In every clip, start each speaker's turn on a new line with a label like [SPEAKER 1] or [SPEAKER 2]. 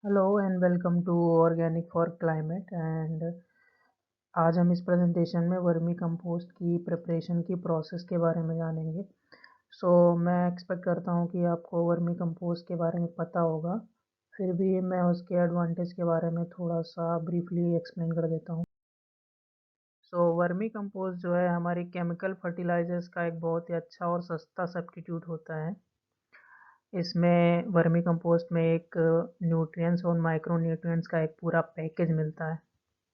[SPEAKER 1] Hello and welcome to organic for climate and आज हम इस प्रेजेंटेशन में वर्मी कंपोस्ट की प्रिपरेशन की प्रोसेस के बारे में जानेंगे। मैं एक्सपेक्ट करता हूँ कि आपको वर्मी कंपोस्ट के बारे में पता होगा, फिर भी मैं उसके एडवांटेज के बारे में थोड़ा सा ब्रीफली एक्सप्लेन कर देता हूँ। वर्मी कंपोस्ट जो है हमारी केमिकल फर्टिलाइजर्स का एक बहुत ही अच्छा और सस्ता सब्स्टिट्यूट होता है। इसमें वर्मी कंपोस्ट में एक न्यूट्रिएंट्स और माइक्रो न्यूट्रिएंट्स का एक पूरा पैकेज मिलता है,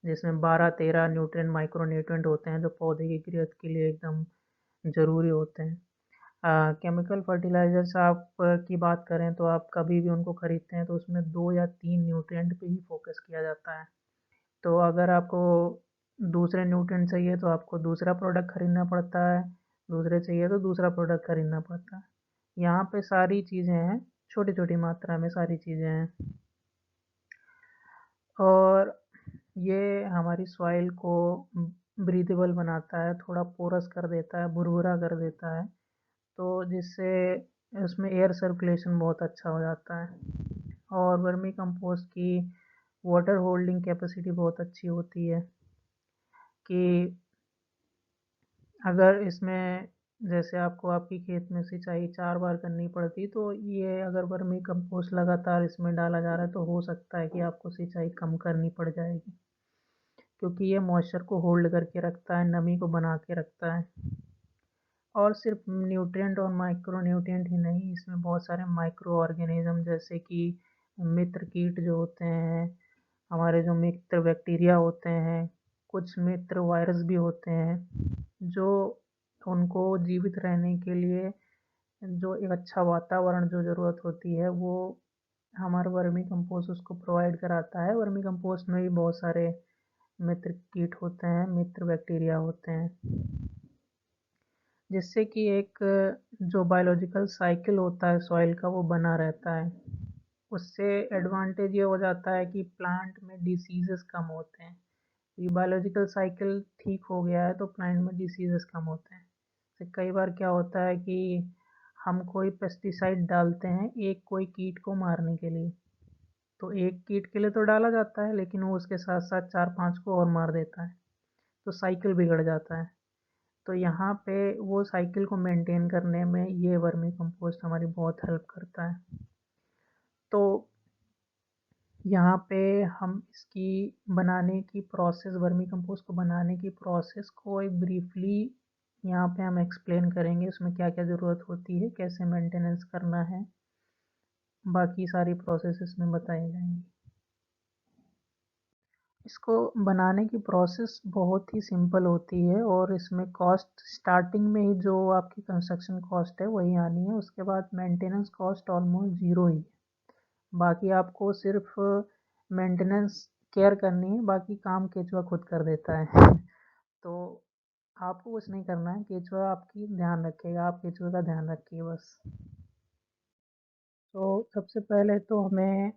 [SPEAKER 1] जिसमें 12-13 न्यूट्रिएंट माइक्रो न्यूट्रिएंट होते हैं जो पौधे की ग्रोथ के लिए एकदम ज़रूरी होते हैं। केमिकल फर्टिलाइजर्स आप की बात करें तो आप कभी भी उनको खरीदते हैं तो उसमें 2 या 3 न्यूट्रिएंट पे ही फोकस किया जाता है। तो अगर आपको दूसरे न्यूट्रिएंट चाहिए तो आपको दूसरा प्रोडक्ट खरीदना पड़ता है, दूसरे चाहिए तो दूसरा प्रोडक्ट खरीदना पड़ता है। यहाँ पे सारी चीज़ें हैं, छोटी छोटी मात्रा में सारी चीज़ें हैं, और ये हमारी सॉइल को ब्रीदेबल बनाता है, थोड़ा पोरस कर देता है, भुरभुरा कर देता है, तो जिससे उसमें एयर सर्कुलेशन बहुत अच्छा हो जाता है। और वर्मी कंपोस्ट की वाटर होल्डिंग कैपेसिटी बहुत अच्छी होती है कि अगर इसमें जैसे आपको आपकी खेत में सिंचाई 4 बार करनी पड़ती, तो ये अगर वर्मी कंपोस्ट लगातार इसमें डाला जा रहा है तो हो सकता है कि आपको सिंचाई कम करनी पड़ जाएगी, क्योंकि ये मॉइस्चर को होल्ड करके रखता है, नमी को बना के रखता है। और सिर्फ न्यूट्रिएंट और माइक्रो न्यूट्रिएंट ही नहीं, इसमें बहुत सारे माइक्रो ऑर्गेनिज्म जैसे कि मित्र कीट जो होते हैं, हमारे जो मित्र बैक्टीरिया होते हैं, कुछ मित्र वायरस भी होते हैं, जो उनको जीवित रहने के लिए जो एक अच्छा वातावरण जो ज़रूरत होती है वो हमारा वर्मी कंपोस्ट उसको प्रोवाइड कराता है। वर्मी कंपोस्ट में भी बहुत सारे मित्र कीट होते हैं, मित्र बैक्टीरिया होते हैं, जिससे कि एक जो बायोलॉजिकल साइकिल होता है सॉइल का वो बना रहता है। उससे एडवांटेज ये हो जाता है कि प्लांट में डिसीजेस कम होते हैं। ये बायोलॉजिकल साइकिल ठीक हो गया है तो प्लांट में डिसीजेस कम होते हैं। तो कई बार क्या होता है कि हम कोई पेस्टिसाइड डालते हैं एक कोई कीट को मारने के लिए, तो एक कीट के लिए तो डाला जाता है लेकिन वो उसके साथ साथ 4-5 को और मार देता है, तो साइकिल बिगड़ जाता है। तो यहाँ पे वो साइकिल को मेंटेन करने में ये वर्मी कंपोस्ट हमारी बहुत हेल्प करता है। तो यहाँ पे हम इसकी बनाने की प्रोसेस, वर्मी कंपोस्ट को बनाने की प्रोसेस को एक ब्रीफली यहाँ पे हम एक्सप्लेन करेंगे, उसमें क्या क्या ज़रूरत होती है, कैसे मेंटेनेंस करना है, बाकी सारी प्रोसेस इसमें बताई जाएंगी। इसको बनाने की प्रोसेस बहुत ही सिंपल होती है और इसमें कॉस्ट स्टार्टिंग में ही जो आपकी कंस्ट्रक्शन कॉस्ट है वही आनी है, उसके बाद मेंटेनेंस कॉस्ट ऑलमोस्ट ज़ीरो ही है। बाकी आपको सिर्फ मेंटेनेंस केयर करनी है, बाकी काम केचुआ खुद कर देता है। तो आपको कुछ नहीं करना है, केचुआ आपकी ध्यान रखेगा, आप केचुए का ध्यान रखिए बस। तो सबसे पहले तो हमें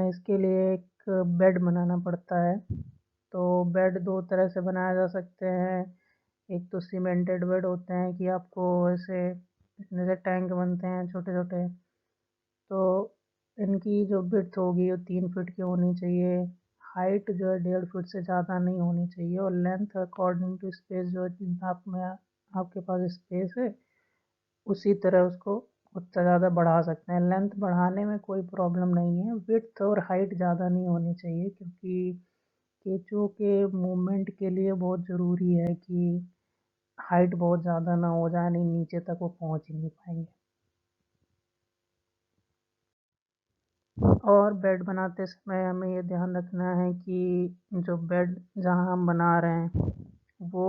[SPEAKER 1] इसके लिए एक बेड बनाना पड़ता है। तो बेड दो तरह से बनाए जा सकते हैं। एक तो सीमेंटेड बेड होते हैं कि आपको ऐसे जैसे टैंक बनते हैं छोटे छोटे, तो इनकी जो विड्थ होगी वो 3 फीट की होनी चाहिए। हाइट जो है 1.5 फीट से ज़्यादा नहीं होनी चाहिए, और लेंथ अकॉर्डिंग टू स्पेस जो आप में आपके पास स्पेस है उसी तरह उसको उतना ज़्यादा बढ़ा सकते हैं। लेंथ बढ़ाने में कोई प्रॉब्लम नहीं है, विड्थ और हाइट ज़्यादा नहीं होनी चाहिए, क्योंकि केंचुओं के मूवमेंट के लिए बहुत ज़रूरी है कि हाइट बहुत ज़्यादा ना हो जाए, नहीं नीचे तक वो पहुंच ही नहीं पाएंगे। और बेड बनाते समय हमें ये ध्यान रखना है कि जो बेड जहाँ हम बना रहे हैं वो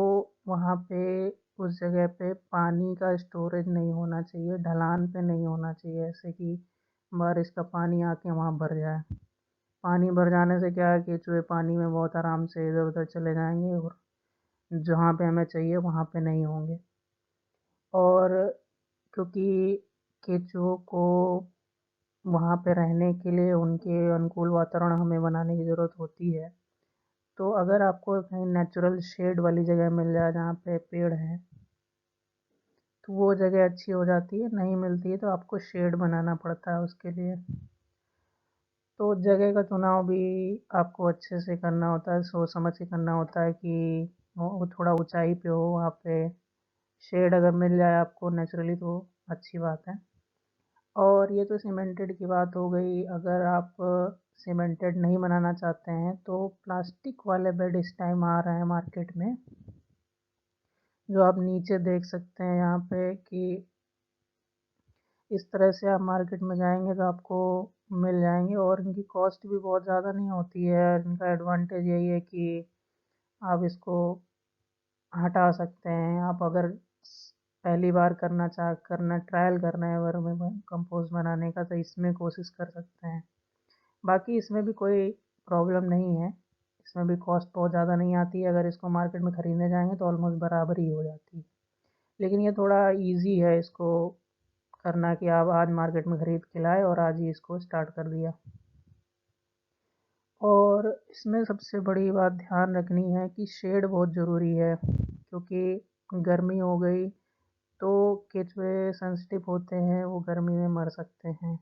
[SPEAKER 1] वहाँ पे उस जगह पे पानी का स्टोरेज नहीं होना चाहिए, ढलान पे नहीं होना चाहिए, ऐसे कि बारिश का पानी आके वहाँ भर जाए। पानी भर जाने से क्या है, केंचुए पानी में बहुत आराम से इधर उधर चले जाएंगे और जहाँ पे हमें चाहिए वहाँ पे नहीं होंगे। और क्योंकि केंचुओं को वहाँ पे रहने के लिए उनके अनुकूल वातावरण हमें बनाने की ज़रूरत होती है, तो अगर आपको कहीं नेचुरल शेड वाली जगह मिल जाए जहाँ पे पेड़ हैं तो वो जगह अच्छी हो जाती है, नहीं मिलती है तो आपको शेड बनाना पड़ता है उसके लिए। तो जगह का चुनाव भी आपको अच्छे से करना होता है, सोच समझ के करना होता है कि वो थोड़ा ऊंचाई पे हो, वहाँ पे शेड अगर मिल जाए आपको नेचुरली तो अच्छी बात है। और ये तो सीमेंटेड की बात हो गई। अगर आप सीमेंटेड नहीं बनाना चाहते हैं तो प्लास्टिक वाले बेड इस टाइम आ रहे हैं मार्केट में, जो आप नीचे देख सकते हैं यहाँ पे कि इस तरह से आप मार्केट में जाएंगे तो आपको मिल जाएंगे, और इनकी कॉस्ट भी बहुत ज़्यादा नहीं होती है। इनका एडवांटेज यही है कि आप इसको हटा सकते हैं। आप अगर पहली बार करना ट्रायल करना है वर्मी कंपोस्ट बनाने का तो इसमें कोशिश कर सकते हैं। बाकी इसमें भी कोई प्रॉब्लम नहीं है, इसमें भी कॉस्ट बहुत ज़्यादा नहीं आती है। अगर इसको मार्केट में ख़रीदने जाएंगे तो ऑलमोस्ट बराबर ही हो जाती है। लेकिन ये थोड़ा इजी है इसको करना कि आप आज मार्केट में ख़रीद के लाए और आज ही इसको स्टार्ट कर दिया। और इसमें सबसे बड़ी बात ध्यान रखनी है कि शेड बहुत ज़रूरी है, क्योंकि गर्मी हो गई तो केचुए सेंसिटिव होते हैं, वो गर्मी में मर सकते हैं।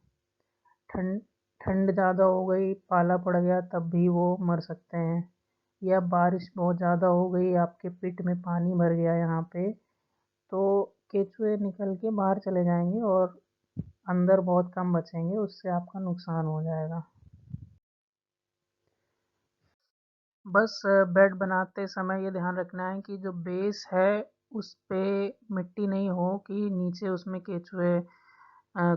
[SPEAKER 1] ठंड ठंड ज़्यादा हो गई, पाला पड़ गया, तब भी वो मर सकते हैं। या बारिश बहुत ज़्यादा हो गई, आपके पिट में पानी भर गया यहाँ पे, तो केचुए निकल के बाहर चले जाएंगे और अंदर बहुत कम बचेंगे, उससे आपका नुकसान हो जाएगा। बस बेड बनाते समय ये ध्यान रखना है कि जो बेस है उस पे मिट्टी नहीं हो कि नीचे उसमें केचुए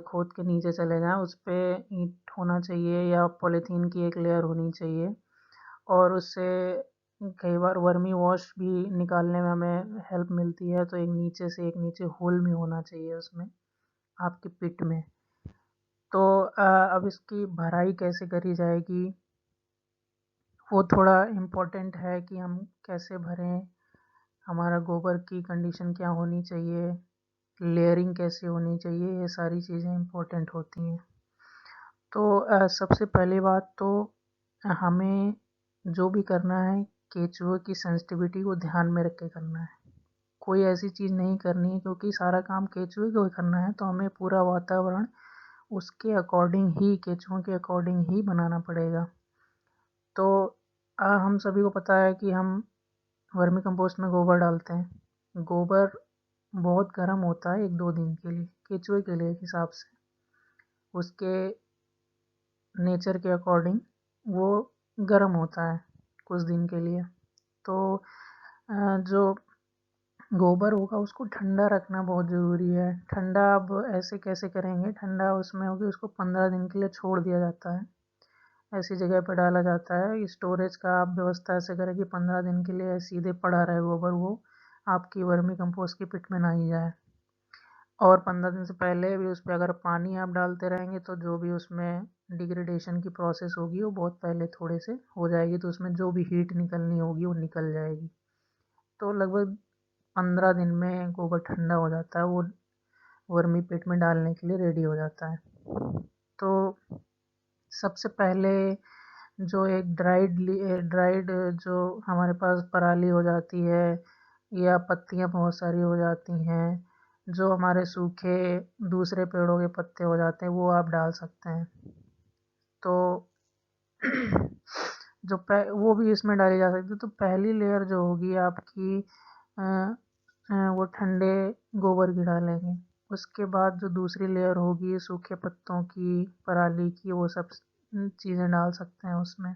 [SPEAKER 1] खोद के नीचे चले जाएं। उस पे ईंट होना चाहिए या पॉलीथीन की एक लेयर होनी चाहिए, और उससे कई बार वर्मी वॉश भी निकालने में हमें हेल्प मिलती है। तो एक नीचे होल भी होना चाहिए उसमें, आपकी पिट में। तो अब इसकी भराई कैसे करी जाएगी वो थोड़ा इम्पोर्टेंट है कि हम कैसे भरें, हमारा गोबर की कंडीशन क्या होनी चाहिए, लेयरिंग कैसे होनी चाहिए, ये सारी चीज़ें इम्पोर्टेंट होती हैं। तो सबसे पहली बात तो हमें जो भी करना है केचुए की सेंसिटिविटी को ध्यान में रख के करना है। कोई ऐसी चीज़ नहीं करनी है, क्योंकि सारा काम केचुए को ही करना है तो हमें पूरा वातावरण उसके अकॉर्डिंग ही, केचुओं के अकॉर्डिंग ही बनाना पड़ेगा। तो हम सभी को पता है कि हम वर्मी कंपोस्ट में गोबर डालते हैं। गोबर बहुत गर्म होता है 1-2 दिन के लिए, केचुए के लिए हिसाब से, उसके नेचर के अकॉर्डिंग वो गर्म होता है कुछ दिन के लिए। तो जो गोबर होगा उसको ठंडा रखना बहुत ज़रूरी है। ठंडा अब ऐसे कैसे करेंगे, ठंडा उसमें होगी उसको 15 दिन के लिए छोड़ दिया जाता है, ऐसी जगह पर डाला जाता है। स्टोरेज का आप व्यवस्था ऐसे करें कि 15 दिन के लिए सीधे पड़ा रहे गोबर, वो आपकी वर्मी कंपोस्ट की पिट में ना ही जाए। और 15 दिन से पहले भी उस पर अगर पानी आप डालते रहेंगे तो जो भी उसमें डिग्रेडेशन की प्रोसेस होगी वो बहुत पहले थोड़े से हो जाएगी, तो उसमें जो भी हीट निकलनी होगी वो निकल जाएगी। तो लगभग 15 दिन में गोबर ठंडा हो जाता है, वो वर्मी पिट में डालने के लिए रेडी हो जाता है। तो सबसे पहले जो एक ड्राइड जो हमारे पास पराली हो जाती है या पत्तियाँ बहुत सारी हो जाती हैं, जो हमारे सूखे दूसरे पेड़ों के पत्ते हो जाते हैं, वो आप डाल सकते हैं। तो वो भी इसमें डाली जा सकती है। तो पहली लेयर जो होगी आपकी वो ठंडे गोबर की डालेंगे। उसके बाद जो दूसरी लेयर होगी सूखे पत्तों की, पराली की, वो सब चीज़ें डाल सकते हैं उसमें।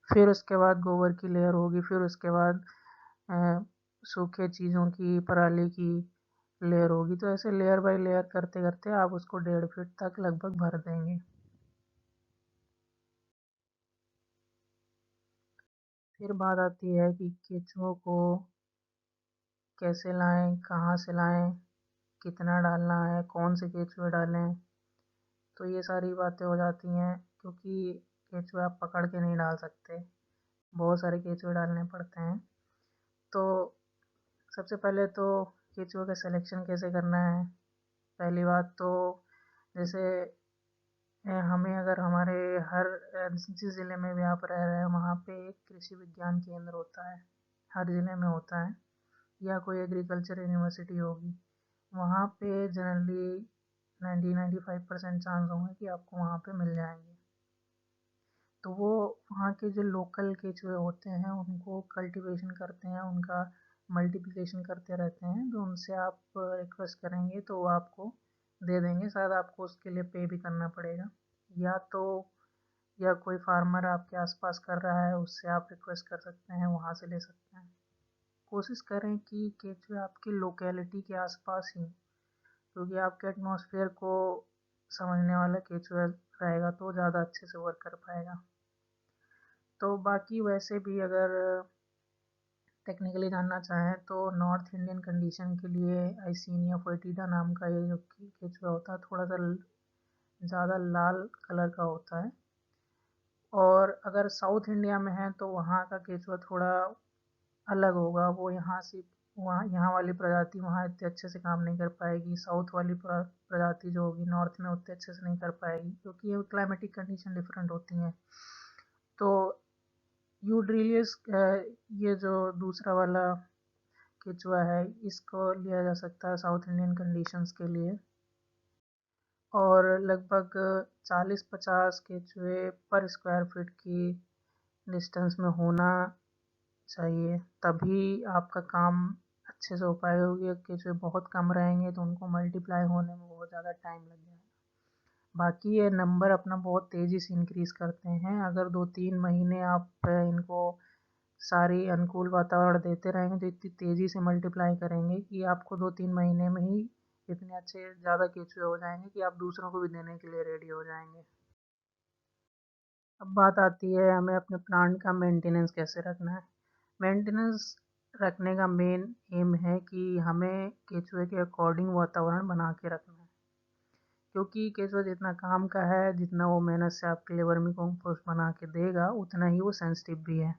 [SPEAKER 1] फिर उसके बाद गोबर की लेयर होगी, फिर उसके बाद सूखे चीज़ों की, पराली की लेयर होगी। तो ऐसे लेयर बाय लेयर करते करते आप उसको 1.5 फीट तक लगभग भर देंगे। फिर बात आती है कि केंचुओं को कैसे लाएं, कहाँ से लाएं, कितना डालना है, कौन से केंचुए डालें। तो ये सारी बातें हो जाती हैं, क्योंकि केंचुए आप पकड़ के नहीं डाल सकते, बहुत सारे केंचुए डालने पड़ते हैं। तो सबसे पहले तो केंचुए का सिलेक्शन कैसे करना है। पहली बात तो जैसे हमें अगर हमारे हर जिस ज़िले में भी आप रह रहे हैं वहाँ पे एक कृषि विज्ञान केंद्र होता है, हर ज़िले में होता है, या कोई एग्रीकल्चर यूनिवर्सिटी होगी। वहाँ पे जनरली 90-95% चांस होंगे कि आपको वहाँ पे मिल जाएंगे। तो वो वहाँ के जो लोकल केचुए होते हैं उनको कल्टीवेशन करते हैं, उनका मल्टीप्लिकेशन करते रहते हैं। तो उनसे आप रिक्वेस्ट करेंगे तो वो आपको दे देंगे। शायद आपको उसके लिए पे भी करना पड़ेगा, या तो या कोई फार्मर आपके आसपास कर रहा है उससे आप रिक्वेस्ट कर सकते हैं, वहाँ से ले सकते हैं। कोशिश करें कि केचुए आपकी लोकेलिटी के आसपास ही, क्योंकि आपके एटमॉस्फेयर को समझने वाला केचुआ रहेगा तो ज़्यादा अच्छे से वर्क कर पाएगा। तो बाकी वैसे भी अगर टेक्निकली जानना चाहें तो नॉर्थ इंडियन कंडीशन के लिए आइसिनिया फोएटिडा नाम का ये जो केचुआ होता है थोड़ा सा ज़्यादा लाल कलर का होता है। और अगर साउथ इंडिया में है तो वहाँ का केचुआ थोड़ा अलग होगा। वो यहाँ वाली प्रजाति वहाँ इतने अच्छे से काम नहीं कर पाएगी। साउथ वाली प्रजाति जो होगी नॉर्थ में उतने अच्छे से नहीं कर पाएगी, क्योंकि ये क्लाइमेटिक कंडीशन डिफरेंट होती हैं। तो यूड्रीलियस ये जो दूसरा वाला केचुआ है इसको लिया जा सकता है साउथ इंडियन कंडीशंस के लिए। और लगभग 40-50 केचुए पर स्क्वायर फीट की डिस्टेंस में होना चाहिए, तभी आपका काम अच्छे से हो पाएगा। क्योंकि केचुए बहुत कम रहेंगे तो उनको मल्टीप्लाई होने में बहुत ज़्यादा टाइम लग जाएगा। बाकी ये नंबर अपना बहुत तेज़ी से इंक्रीज़ करते हैं। अगर 2-3 महीने आप इनको सारी अनुकूल वातावरण देते रहेंगे तो इतनी तेज़ी से मल्टीप्लाई करेंगे कि आपको 2-3 महीने में ही इतने अच्छे ज़्यादा केचुए हो जाएंगे कि आप दूसरों को भी देने के लिए रेडी हो जाएंगे। अब बात आती है हमें अपने प्लांट का मेंटेनेंस कैसे रखना है। मेंटेनेंस रखने का मेन एम है कि हमें केचुए के अकॉर्डिंग वातावरण बना के रखना है। क्योंकि केचुआ जितना काम का है, जितना वो मेहनत से आपके लिए वर्मी कंपोस्ट बना के देगा, उतना ही वो सेंसिटिव भी है।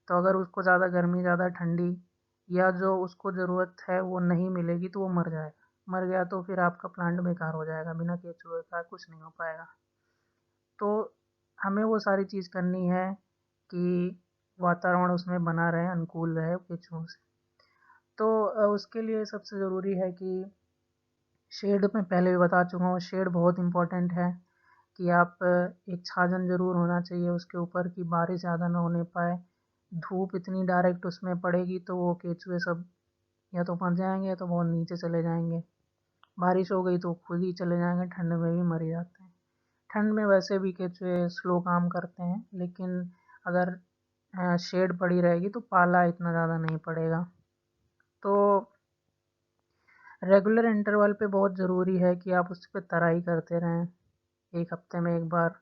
[SPEAKER 1] तो अगर उसको ज़्यादा गर्मी, ज़्यादा ठंडी या जो उसको ज़रूरत है वो नहीं मिलेगी तो वो मर जाएगा। मर गया तो फिर आपका प्लांट बेकार हो जाएगा, बिना केचुए का कुछ नहीं हो पाएगा। तो हमें वो सारी चीज़ करनी है कि वातावरण उसमें बना रहे, अनुकूल रहे केचुओं से। तो उसके लिए सबसे ज़रूरी है कि शेड में पहले भी बता चुका हूँ, शेड बहुत इम्पोर्टेंट है कि आप एक छाजन ज़रूर होना चाहिए उसके ऊपर कि बारिश ज़्यादा ना होने पाए। धूप इतनी डायरेक्ट उसमें पड़ेगी तो वो केचुए सब या तो मर जाएंगे या तो बहुत नीचे चले जाएंगे। बारिश हो गई तो खुद ही चले जाएंगे, ठंड में भी मर जाते हैं। ठंड में वैसे भी केचुए स्लो काम करते हैं, लेकिन अगर शेड पड़ी रहेगी तो पाला इतना ज़्यादा नहीं पड़ेगा। तो रेगुलर इंटरवल पे बहुत ज़रूरी है कि आप उस पर तराई करते रहें 1 हफ्ते में 1 बार।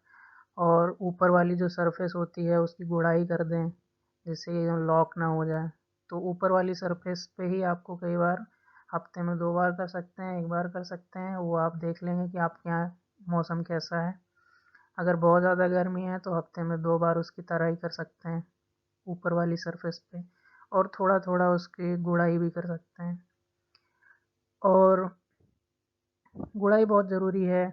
[SPEAKER 1] और ऊपर वाली जो सरफेस होती है उसकी गुड़ाई कर दें, जिससे ये लॉक ना हो जाए। तो ऊपर वाली सरफेस पे ही आपको कई बार हफ्ते में 2 बार कर सकते हैं, 1 बार कर सकते हैं, वो आप देख लेंगे कि आपके यहाँ मौसम कैसा है। अगर बहुत ज़्यादा गर्मी है तो हफ्ते में 2 बार उसकी तराई कर सकते हैं ऊपर वाली सरफेस पे, और थोड़ा थोड़ा उसकी गुड़ाई भी कर सकते हैं। और गुड़ाई बहुत ज़रूरी है,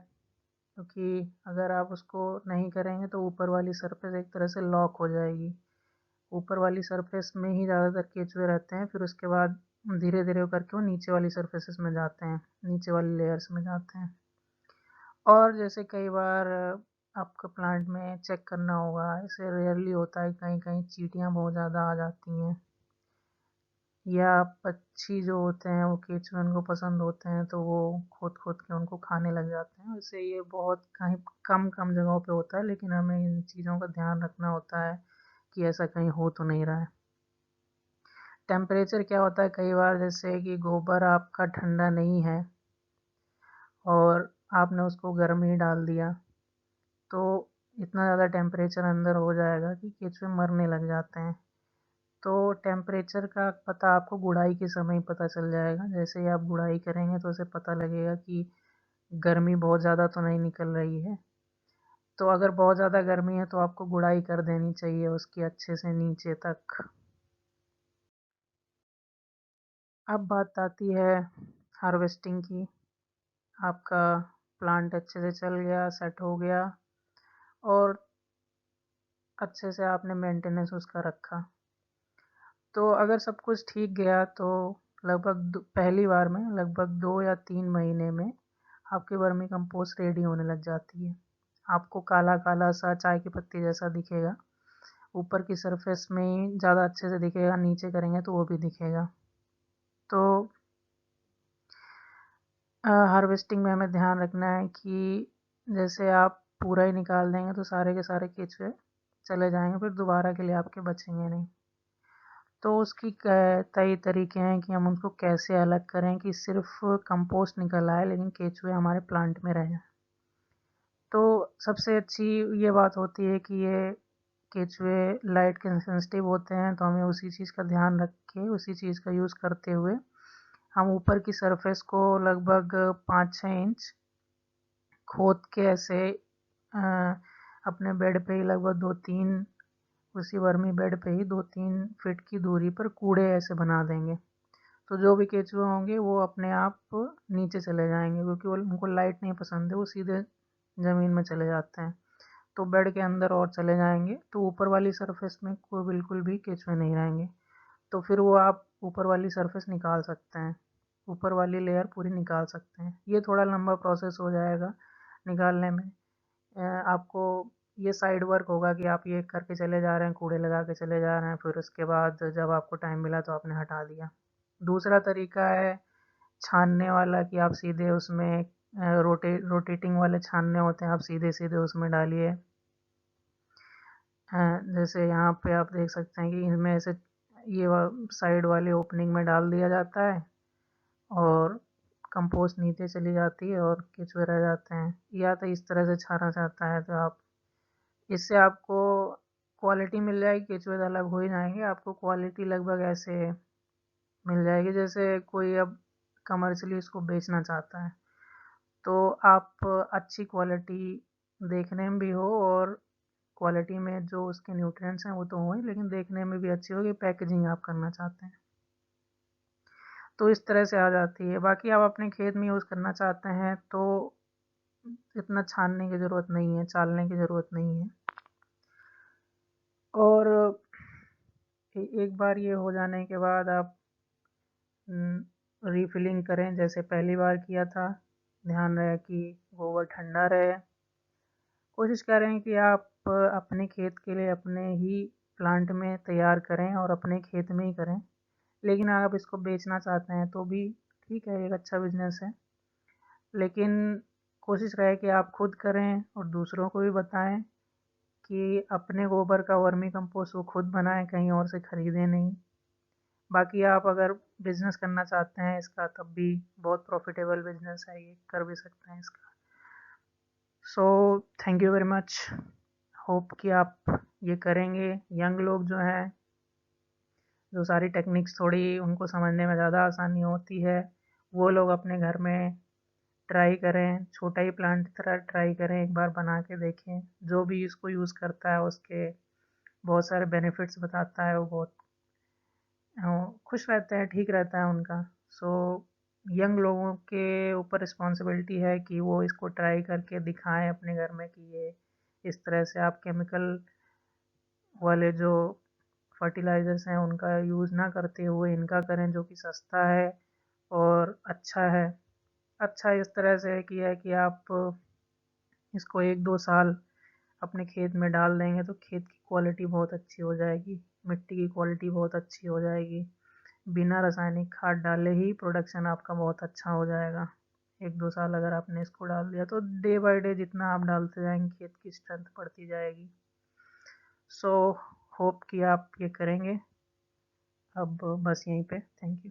[SPEAKER 1] क्योंकि अगर आप उसको नहीं करेंगे तो ऊपर वाली सरफेस एक तरह से लॉक हो जाएगी। ऊपर वाली सरफेस में ही ज़्यादातर केचुए रहते हैं, फिर उसके बाद धीरे धीरे करके वो नीचे वाली सरफेसेस में जाते हैं, नीचे वाली लेयर्स में जाते हैं। और जैसे कई बार आपको प्लांट में चेक करना होगा, ऐसे रेयरली होता है, कहीं कहीं चींटियाँ बहुत ज़्यादा आ जाती हैं या पक्षी जो होते हैं वो केचुए उनको पसंद होते हैं तो वो खोद खोद के उनको खाने लग जाते हैं। वैसे ये बहुत कहीं कम कम जगहों पे होता है, लेकिन हमें इन चीज़ों का ध्यान रखना होता है कि ऐसा कहीं हो तो नहीं रहा है। टेम्परेचर क्या होता है, कई बार जैसे कि गोबर आपका ठंडा नहीं है और आपने उसको गर्म ही डाल दिया तो इतना ज़्यादा टेम्परेचर अंदर हो जाएगा कि केचुए मरने लग जाते हैं। तो टेम्परेचर का पता आपको गुड़ाई के समय ही पता चल जाएगा। जैसे ही आप गुड़ाई करेंगे तो उसे पता लगेगा कि गर्मी बहुत ज़्यादा तो नहीं निकल रही है। तो अगर बहुत ज़्यादा गर्मी है तो आपको गुड़ाई कर देनी चाहिए उसकी अच्छे से नीचे तक। अब बात आती है हार्वेस्टिंग की। आपका प्लांट अच्छे से चल गया, सेट हो गया और अच्छे से आपने मेंटेनेंस उसका रखा, तो अगर सब कुछ ठीक गया तो लगभग पहली बार में लगभग 2 या 3 महीने में आपकी वर्मी कंपोस्ट रेडी होने लग जाती है। आपको काला काला सा चाय की पत्ती जैसा दिखेगा। ऊपर की सरफेस में ज़्यादा अच्छे से दिखेगा, नीचे करेंगे तो वो भी दिखेगा। तो हार्वेस्टिंग में हमें ध्यान रखना है कि जैसे आप पूरा ही निकाल देंगे तो सारे के सारे केचुए चले जाएंगे, फिर दोबारा के लिए आपके बचेंगे नहीं। तो उसकी कई तरीके हैं कि हम उनको कैसे अलग करें कि सिर्फ कंपोस्ट निकल आए लेकिन केचुए हमारे प्लांट में रहें। तो सबसे अच्छी ये बात होती है कि ये केचुए लाइट के सेंसिटिव होते हैं, तो हमें उसी चीज़ का ध्यान रख के उसी चीज़ का यूज़ करते हुए हम ऊपर की सरफेस को लगभग 5-6 इंच खोद के ऐसे अपने बेड पे ही लगभग 2-3 उसी वर्मी बेड पे ही 2-3 फीट की दूरी पर कूड़े ऐसे बना देंगे। तो जो भी केचुए होंगे वो अपने आप नीचे चले जाएंगे, क्योंकि वो उनको लाइट नहीं पसंद है, वो सीधे ज़मीन में चले जाते हैं। तो बेड के अंदर और चले जाएंगे तो ऊपर वाली सरफेस में कोई बिल्कुल भी केचुए नहीं रहेंगे। तो फिर वो आप ऊपर वाली सरफेस निकाल सकते हैं, ऊपर वाली लेयर पूरी निकाल सकते हैं। ये थोड़ा लंबा प्रोसेस हो जाएगा निकालने में। आपको ये साइड वर्क होगा कि आप ये करके चले जा रहे हैं, कूड़े लगा के चले जा रहे हैं, फिर उसके बाद जब आपको टाइम मिला तो आपने हटा दिया। दूसरा तरीका है छानने वाला कि आप सीधे उसमें रोटेटिंग वाले छानने होते हैं, आप सीधे सीधे उसमें डालिए। जैसे यहाँ पे आप देख सकते हैं कि इनमें से ये साइड वाले ओपनिंग में डाल दिया जाता है और कंपोस्ट नीचे चली जाती है और केचुए रह जाते हैं। या तो इस तरह से छाना चाहता है तो आप इससे आपको क्वालिटी मिल जाएगी, केचुए तो अलग हो ही जाएंगे, आपको क्वालिटी लगभग ऐसे मिल जाएगी जैसे कोई अब कमर्शियली इसको बेचना चाहता है। तो आप अच्छी क्वालिटी देखने में भी हो और क्वालिटी में जो उसके न्यूट्रिएंट्स हैं वो तो हों ही, लेकिन देखने में भी अच्छी होगी, पैकेजिंग आप करना चाहते हैं तो इस तरह से आ जाती है। बाकी आप अपने खेत में यूज़ करना चाहते हैं तो इतना छानने की ज़रूरत नहीं है, चालने की ज़रूरत नहीं है। और एक बार ये हो जाने के बाद आप रीफिलिंग करें जैसे पहली बार किया था। ध्यान रहे कि गोबर ठंडा रहे। कोशिश करें कि आप अपने खेत के लिए अपने ही प्लांट में तैयार करें और अपने खेत में ही करें। लेकिन अगर आप इसको बेचना चाहते हैं तो भी ठीक है, एक अच्छा बिजनेस है, लेकिन कोशिश रहे कि आप खुद करें और दूसरों को भी बताएं कि अपने गोबर का वर्मी कंपोस्ट वो खुद बनाएं, कहीं और से खरीदें नहीं। बाकी आप अगर बिजनेस करना चाहते हैं इसका तब भी बहुत प्रॉफिटेबल बिजनेस है, ये कर भी सकते हैं इसका। So thank you very much, hope कि आप ये करेंगे। यंग लोग जो हैं, जो सारी टेक्निक्स थोड़ी उनको समझने में ज़्यादा आसानी होती है, वो लोग अपने घर में ट्राई करें, छोटा ही प्लांट तरह ट्राई करें, एक बार बना के देखें। जो भी इसको यूज़ करता है उसके बहुत सारे बेनिफिट्स बताता है, वो बहुत खुश रहते हैं, ठीक रहता है उनका। सो यंग लोगों के ऊपर रिस्पॉन्सिबिलिटी है कि वो इसको ट्राई करके दिखाएं अपने घर में कि ये इस तरह से आप केमिकल वाले जो फर्टिलाइज़र्स हैं उनका यूज़ ना करते हुए इनका करें, जो कि सस्ता है और अच्छा है। अच्छा इस तरह से है कि आप इसको 1-2 साल अपने खेत में डाल देंगे तो खेत की क्वालिटी बहुत अच्छी हो जाएगी, मिट्टी की क्वालिटी बहुत अच्छी हो जाएगी। बिना रासायनिक खाद डाले ही प्रोडक्शन आपका बहुत अच्छा हो जाएगा। 1-2 साल अगर आपने इसको डाल दिया तो डे बाय डे जितना आप डालते जाएंगे खेत की स्ट्रेंथ बढ़ती जाएगी। सो होप कि आप ये करेंगे। अब बस यहीं पे, थैंक यू।